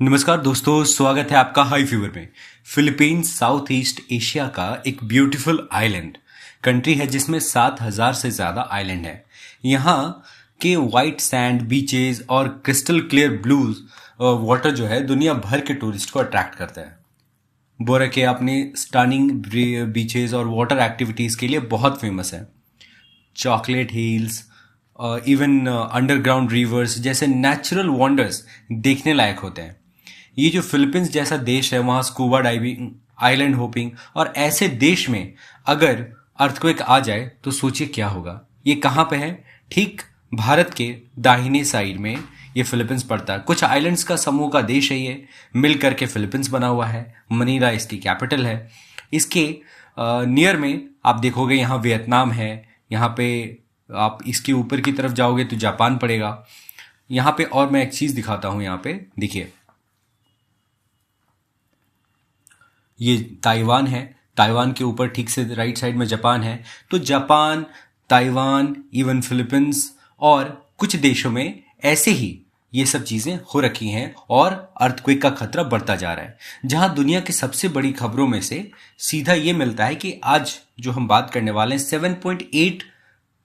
नमस्कार दोस्तों, स्वागत है आपका हाई फीवर में। फिलीपींस साउथ ईस्ट एशिया का एक ब्यूटीफुल आइलैंड कंट्री है जिसमें 7,000 से ज्यादा आइलैंड है। यहाँ के वाइट सैंड बीचेस और क्रिस्टल क्लियर ब्लू वाटर जो है दुनिया भर के टूरिस्ट को अट्रैक्ट करता है। बोरके अपने स्टनिंग बीचेस और वाटर एक्टिविटीज के लिए बहुत फेमस है। Chocolate hills, even underground reverse जैसे नेचुरल वंडर्स देखने लायक होते हैं। ये जो फिलीपींस जैसा देश है वहाँ स्कूबा डाइविंग, आइलैंड होपिंग और ऐसे देश में अगर अर्थक्वेक आ जाए तो सोचिए क्या होगा। ये कहाँ पे है? ठीक भारत के दाहिने साइड में ये फिलीपींस पड़ता है। कुछ आइलैंड्स का समूह का देश है, ये मिल करके फिलीपींस बना हुआ है। मनीला इसकी कैपिटल है। इसके नियर में आप देखोगे यहाँ वियतनाम है। यहाँ पे आप इसके ऊपर की तरफ जाओगे तो जापान पड़ेगा। यहाँ पे और मैं एक चीज दिखाता हूँ। यहाँ पे देखिए, ये ताइवान है। ताइवान के ऊपर ठीक से राइट साइड में जापान है। तो जापान, ताइवान, इवन फिलीपींस और कुछ देशों में ऐसे ही ये सब चीजें हो रखी हैं और अर्थक्वेक का खतरा बढ़ता जा रहा है। जहां दुनिया की सबसे बड़ी खबरों में से सीधा ये मिलता है कि आज जो हम बात करने वाले हैं 7.8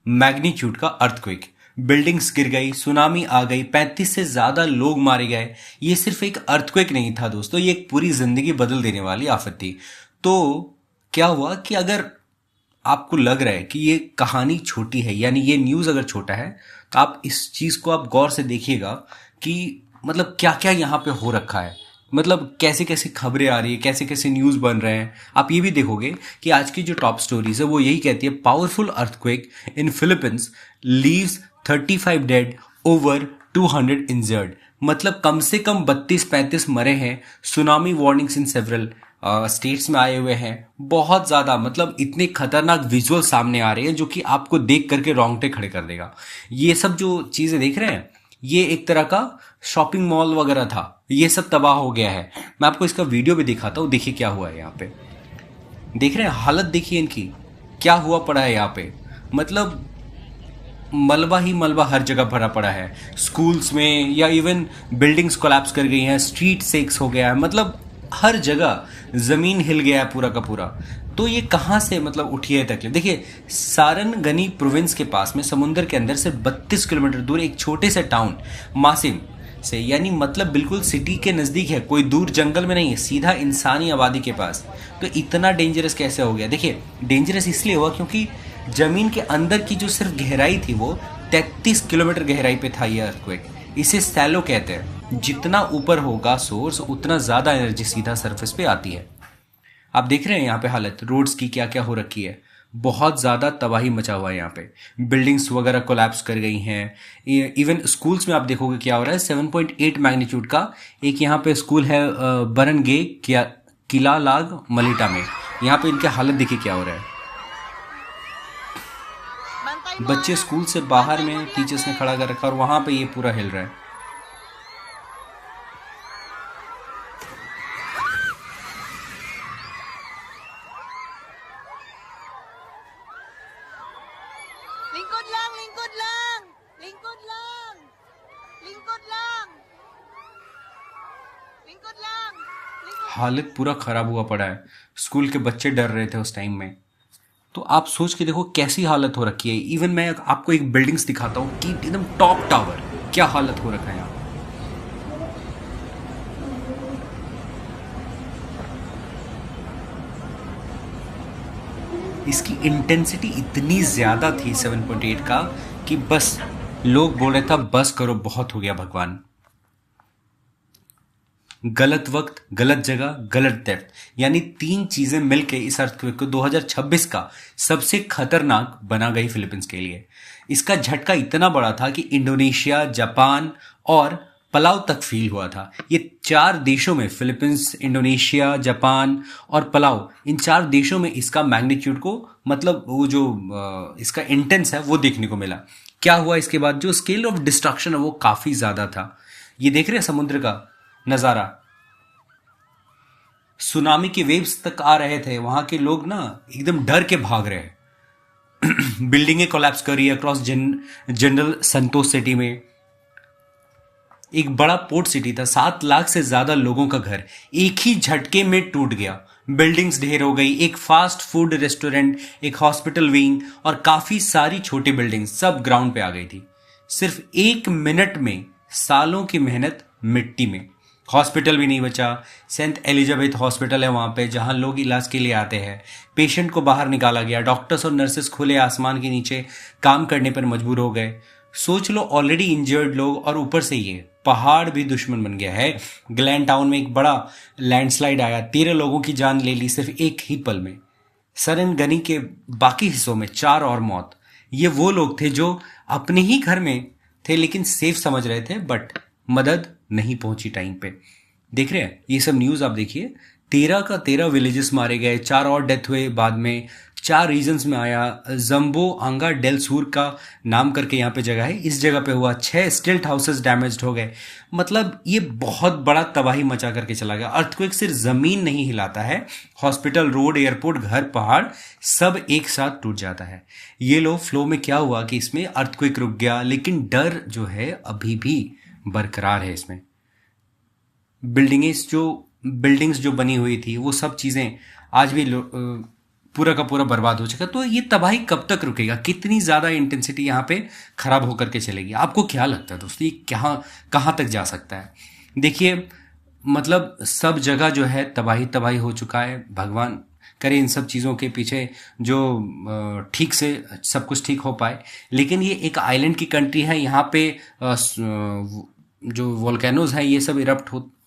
मैग्नीट्यूड का अर्थक्वेक। बिल्डिंग्स गिर गई, सुनामी आ गई, 35 से ज्यादा लोग मारे गए। ये सिर्फ एक अर्थक्वेक नहीं था दोस्तों, ये एक पूरी जिंदगी बदल देने वाली आफत थी। तो क्या हुआ कि अगर आपको लग रहा है कि ये कहानी छोटी है, यानी ये न्यूज अगर छोटा है, तो आप इस चीज को आप गौर से देखिएगा कि मतलब क्या क्या यहाँ पे हो रखा है। मतलब कैसे कैसे खबरें आ रही है, कैसे कैसे न्यूज बन रहे हैं। आप ये भी देखोगे कि आज की जो टॉप स्टोरीज है वो यही कहती है, पावरफुल अर्थक्वेक इन Philippines leaves 35 dead, over 200 injured. मतलब कम से कम 32-35 मरे हैं। Tsunami warnings in several states में आए हुए हैं। बहुत ज्यादा, मतलब इतने खतरनाक विजुअल सामने आ रहे हैं जो कि आपको देख करके रोंगटे खड़े कर देगा। ये सब जो चीजें देख रहे हैं, ये एक तरह का शॉपिंग मॉल वगैरह था, ये सब तबाह हो गया है। मैं आपको इसका वीडियो भी दिखाता हूँ। देखिए क्या हुआ है यहाँ पे। देख रहे हैं हालत, देखिए इनकी क्या हुआ पड़ा है यहाँ पे। मतलब मलबा ही मलबा हर जगह भरा पड़ा है। स्कूल्स में या इवन बिल्डिंग्स कोलैप्स कर गई हैं, स्ट्रीट सेक्स हो गया है। मतलब हर जगह जमीन हिल गया है पूरा का पूरा। तो ये कहाँ से मतलब उठी है तकलीफ। देखिए, सारनगनी प्रोविंस के पास में समुद्र के अंदर से 32 किलोमीटर दूर एक छोटे से टाउन मासिम से, यानी मतलब बिल्कुल सिटी के नजदीक है, कोई दूर जंगल में नहीं है, सीधा इंसानी आबादी के पास। तो इतना डेंजरस कैसे हो गया? देखिए, डेंजरस इसलिए हुआ क्योंकि जमीन के अंदर की जो सिर्फ गहराई थी वो 33 किलोमीटर गहराई पे था ये अर्थक्वेक। इसे सैलो कहते हैं। जितना ऊपर होगा सोर्स, उतना ज्यादा एनर्जी सीधा सरफेस पे आती है। आप देख रहे हैं यहाँ पे हालत रोड्स की क्या क्या हो रखी है। बहुत ज्यादा तबाही मचा हुआ है यहाँ पे। बिल्डिंग्स वगैरह कोलैप्स कर गई हैं। इवन स्कूल्स में आप देखोगे क्या हो रहा है। 7.8 मैग्नीट्यूड का एक यहाँ पे स्कूल है, बरनगे किला लाग मलिटा में। यहाँ पे इनके हालत देखिए क्या हो रहा है। बच्चे स्कूल से बाहर में टीचर्स ने खड़ा कर रखा और वहां पे ये पूरा हिल रहा है। Lingkod lang, lingkod lang. Lingkod lang. Lingkod lang. Lingkod lang. हालत पूरा खराब हुआ पड़ा है। स्कूल के बच्चे डर रहे थे उस टाइम में। तो आप सोच के देखो कैसी हालत हो रखी है। इवन मैं आपको एक बिल्डिंग्स दिखाता हूँ कि एकदम टॉप टावर, क्या हालत हो रखा है यहाँ। इसकी इंटेंसिटी इतनी ज्यादा थी 7.8 का कि बस लोग बोल रहे था बस करो, बहुत हो गया भगवान। गलत वक्त, गलत जगह, गलत डेप्थ, यानी तीन चीजें मिलके इस अर्थक्वेक को 2026 का सबसे खतरनाक बना गई फिलीपींस के लिए। इसका झटका इतना बड़ा था कि इंडोनेशिया, जापान और पलाव तक फील हुआ था। ये चार देशों में, फिलीपींस, इंडोनेशिया, जापान और पलाव, इन चार देशों में इसका मैग्नीट्यूड को, मतलब वो जो इसका इंटेंस है वो देखने को मिला। क्या हुआ इसके बाद? जो स्केल ऑफ डिस्ट्रक्शन है वो काफी ज्यादा था। ये देख रहे हैं समुद्र का नजारा, सुनामी के वेव्स तक आ रहे थे। वहां के लोग ना एकदम डर के भाग रहे हैं। बिल्डिंगें कोलैप्स कर रही है अक्रॉस जनरल संतोष सिटी में। एक बड़ा पोर्ट सिटी था, 7 लाख से ज्यादा लोगों का घर एक ही झटके में टूट गया। बिल्डिंग्स ढेर हो गई, एक फास्ट फूड रेस्टोरेंट, एक हॉस्पिटल विंग और काफी सारी छोटी बिल्डिंग्स सब ग्राउंड पे आ गई थी। सिर्फ 1 मिनट में सालों की मेहनत मिट्टी में। हॉस्पिटल भी नहीं बचा। सेंट एलिजाबेथ हॉस्पिटल है वहां पे जहां लोग इलाज के लिए आते हैं। पेशेंट को बाहर निकाला गया। डॉक्टर्स और नर्सेस खुले आसमान के नीचे काम करने पर मजबूर हो गए। सोच लो, ऑलरेडी इंजर्ड लोग और ऊपर से ये पहाड़ भी दुश्मन बन गया है। ग्लैन टाउन में एक बड़ा लैंडस्लाइड आया, 13 लोगों की जान ले ली सिर्फ एक ही पल में। सरनगनी के बाकी हिस्सों में 4 और मौत। ये वो लोग थे जो अपने ही घर में थे लेकिन सेफ समझ रहे थे, बट मदद नहीं पहुंची टाइम पे। देख रहे हैं ये सब न्यूज, आप देखिए 13 का 13 विलेजेस मारे गए, 4 और डेथ हुए बाद में। 4 रीजन्स में आया। जम्बो आंगा डेल सूर का नाम करके यहाँ पे जगह है, इस जगह पे हुआ। 6 स्टिल्ट हाउसेस डैमेज्ड हो गए। मतलब ये बहुत बड़ा तबाही मचा करके चला गया। अर्थक्वेक सिर्फ जमीन नहीं हिलाता है, हॉस्पिटल, रोड, एयरपोर्ट, घर, पहाड़ सब एक साथ टूट जाता है। ये लो फ्लो में क्या हुआ कि इसमें अर्थक्वेक रुक गया, लेकिन डर जो है अभी भी बरकरार है इसमें। बिल्डिंग्स जो बनी हुई थी वो सब चीजें आज भी पूरा का पूरा बर्बाद हो चुका। तो ये तबाही कब तक रुकेगा? कितनी ज्यादा इंटेंसिटी यहाँ पे खराब होकर के चलेगी? आपको क्या लगता है दोस्तों, ये कहाँ तक जा सकता है? देखिए, मतलब सब जगह जो है तबाही हो चुका है। भगवान करे इन सब चीज़ों के पीछे जो ठीक से सब कुछ ठीक हो पाए। लेकिन ये एक आइलैंड की कंट्री है, यहाँ पे जो वोल्केनोज हैं ये सब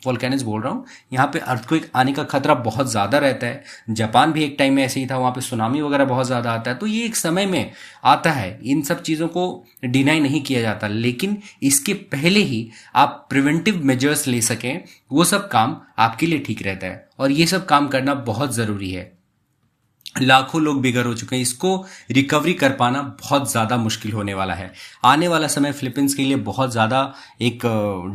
वोल्केनोज बोल रहा हूँ, यहाँ पे अर्थक्वेक आने का खतरा बहुत ज़्यादा रहता है। जापान भी एक टाइम में ऐसे ही था, वहाँ पे सुनामी वगैरह बहुत ज़्यादा आता है। तो ये एक समय में आता है, इन सब चीज़ों को डिनाई नहीं किया जाता, लेकिन इसके पहले ही आप प्रिवेंटिव मेजर्स ले सकें, वो सब काम आपके लिए ठीक रहता है। और ये सब काम करना बहुत ज़रूरी है। लाखों लोग बिगड़ हो चुके हैं, इसको रिकवरी कर पाना बहुत ज़्यादा मुश्किल होने वाला है। आने वाला समय फिलीपींस के लिए बहुत ज़्यादा एक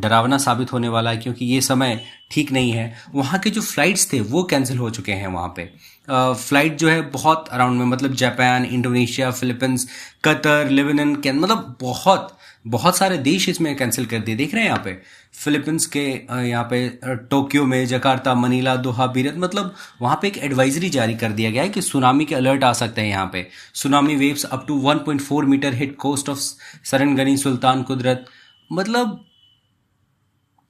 डरावना साबित होने वाला है, क्योंकि ये समय ठीक नहीं है। वहाँ के जो फ्लाइट्स थे वो कैंसिल हो चुके हैं। वहाँ पे फ्लाइट जो है बहुत अराउंड में, मतलब Japan, Indonesia, Philippines, Qatar, Lebanon, मतलब बहुत सारे देश इसमें कैंसिल कर दिए। देख रहे हैं यहाँ पे फिलीपींस के यहाँ पे टोक्यो में, जकार्ता, मनीला, दोहा, बीरत, मतलब वहाँ पे एक एडवाइजरी जारी कर दिया गया है कि सुनामी के अलर्ट आ सकते हैं। यहाँ पे tsunami waves up to 1.4 meter hit coast of Sarangani, Sultan Kudarat. मतलब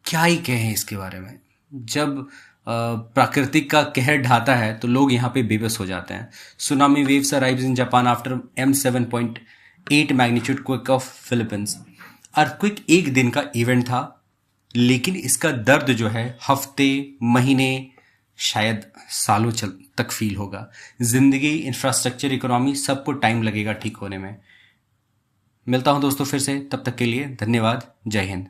क्या ही कहें इसके बारे में। जब प्राकृतिक का कहर ढाता है तो लोग यहाँ पे बेबस हो जाते हैं। Tsunami waves arrives in Japan after M7.8 magnitude quake of Philippines. Earthquake एक दिन का इवेंट था, लेकिन इसका दर्द जो है हफ्ते, महीने, शायद सालों तक फील होगा। जिंदगी, इंफ्रास्ट्रक्चर, इकोनॉमी, सबको टाइम लगेगा ठीक होने में। मिलता हूं दोस्तों फिर से, तब तक के लिए धन्यवाद। जय हिंद।